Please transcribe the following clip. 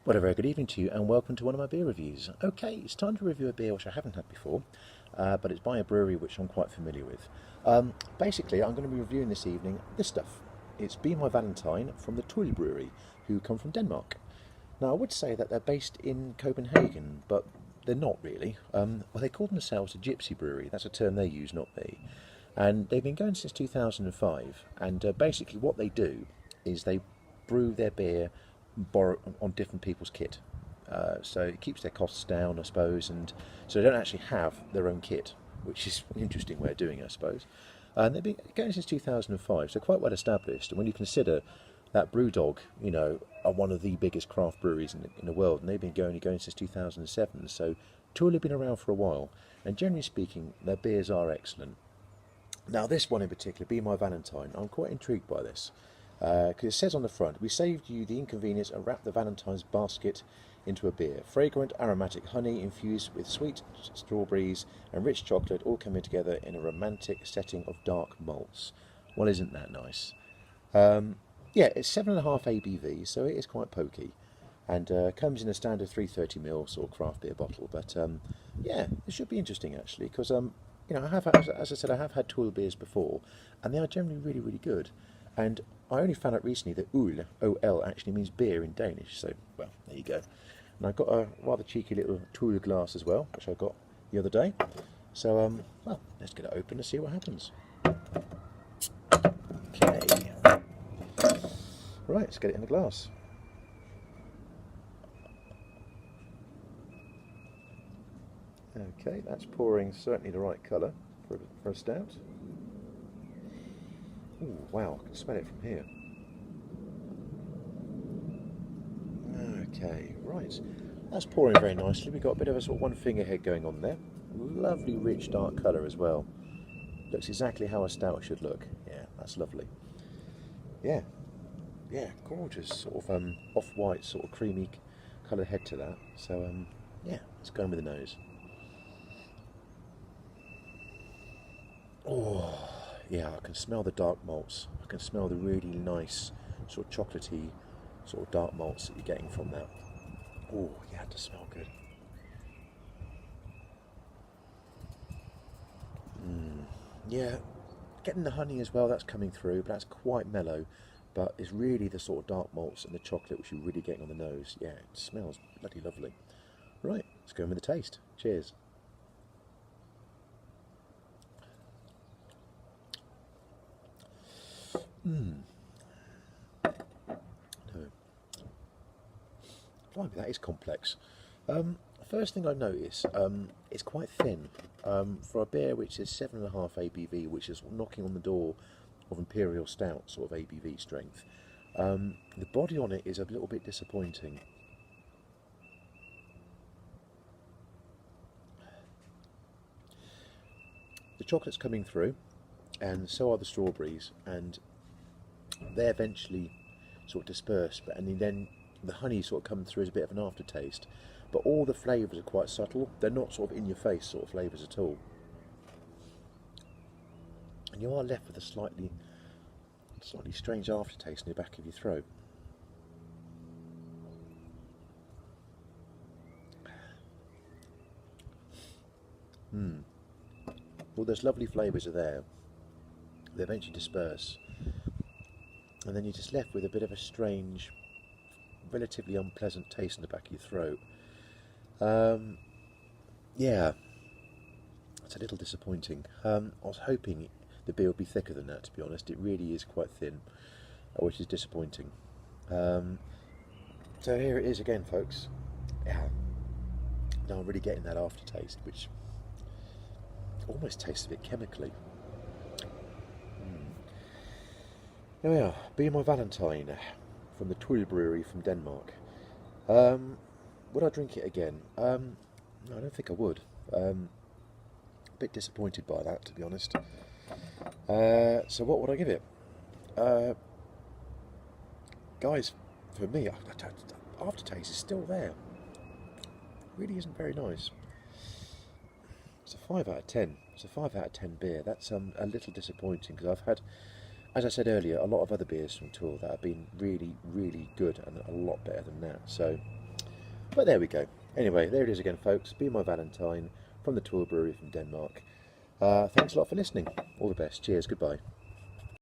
What a very good evening to you, and welcome to one of my beer reviews. Okay, it's time to review a beer which I haven't had before, but it's by a brewery which I'm quite familiar with. Basically, I'm going to be reviewing this evening this stuff. It's Be My Valentine from the Tuil Brewery, who come from Denmark. Now, I would say that they're based in Copenhagen, but they're not really. Well, they call themselves a gypsy brewery. That's a term they use, not me. And they've been going since 2005, and basically what they do is they brew their beer borrow on different people's kit, so it keeps their costs down, I suppose, and so they don't actually have their own kit, which is an interesting way of doing it, I suppose. And they've been going since 2005, so quite well established. And when you consider that BrewDog, are one of the biggest craft breweries in the world, and they've been going since 2007, so Tool have been around for a while, and generally speaking, their beers are excellent. Now, this one in particular, Be My Valentine, I'm quite intrigued by this. Because it says on the front, we saved you the inconvenience and wrapped the Valentine's basket into a beer. Fragrant, aromatic honey infused with sweet strawberries and rich chocolate, all coming together in a romantic setting of dark malts. Well, isn't that nice? Yeah, it's 7.5 ABV, so it is quite pokey, and comes in a standard 330ml sort of craft beer bottle. But yeah, it should be interesting actually, because I have, as I said, I have had Tool beers before, and they are generally really, really good. And I only found out recently that Ul, O-L, actually means beer in Danish, so, well, there you go. And I've got a rather cheeky little Tuil glass as well, which I got the other day. So, well, let's get it open and see what happens. Okay. Right, let's get it in the glass. Okay, that's pouring certainly the right colour for a stout. Ooh, wow, I can smell it from here. Okay, right. That's pouring very nicely. We've got a bit of a sort of one finger head going on there. Lovely rich dark colour as well. Looks exactly how a stout should look. Yeah, that's lovely. Yeah, yeah, gorgeous sort of off-white sort of creamy coloured head to that. So yeah, let's go in with the nose. Oh, yeah, I can smell the dark malts. I can smell the really nice sort of chocolatey sort of dark malts that you're getting from that. Oh, yeah, it does smell good. Yeah, getting the honey as well, that's coming through, but that's quite mellow. But it's really the sort of dark malts and the chocolate which you're really getting on the nose. Yeah, it smells bloody lovely. Right, let's go in with the taste. Cheers. No. Blimey, that is complex. First thing I notice, it's quite thin. For a beer which is 7.5 ABV, which is knocking on the door of Imperial Stout sort of ABV strength, the body on it is a little bit disappointing. The chocolate's coming through, and so are the strawberries, and they eventually sort of disperse, and then the honey sort of comes through as a bit of an aftertaste. But all the flavours are quite subtle. They're not sort of in your face sort of flavours at all. And you are left with a slightly strange aftertaste in the back of your throat. All those lovely flavours are there. They eventually disperse. And then you're just left with a bit of a strange, relatively unpleasant taste in the back of your throat. Yeah, it's a little disappointing. I was hoping the beer would be thicker than that, to be honest. It really is quite thin, which is disappointing. So here it is again, folks. Yeah, now I'm really getting that aftertaste, which almost tastes a bit chemically. Here we are, Be My Valentine from the Tuil Brewery from Denmark. Would I drink it again? No, I don't think I would. A bit disappointed by that, to be honest. So what would I give it? Guys, for me, aftertaste is still there. Really isn't very nice. It's a 5 out of 10. It's a 5 out of 10 beer. That's a little disappointing, because I've had, as I said earlier, a lot of other beers from Tool that have been really, really good and a lot better than that. So But there we go. Anyway, there it is again, folks. Be My Valentine from the Tour Brewery from Denmark. Thanks a lot for listening. All the best. Cheers. Goodbye.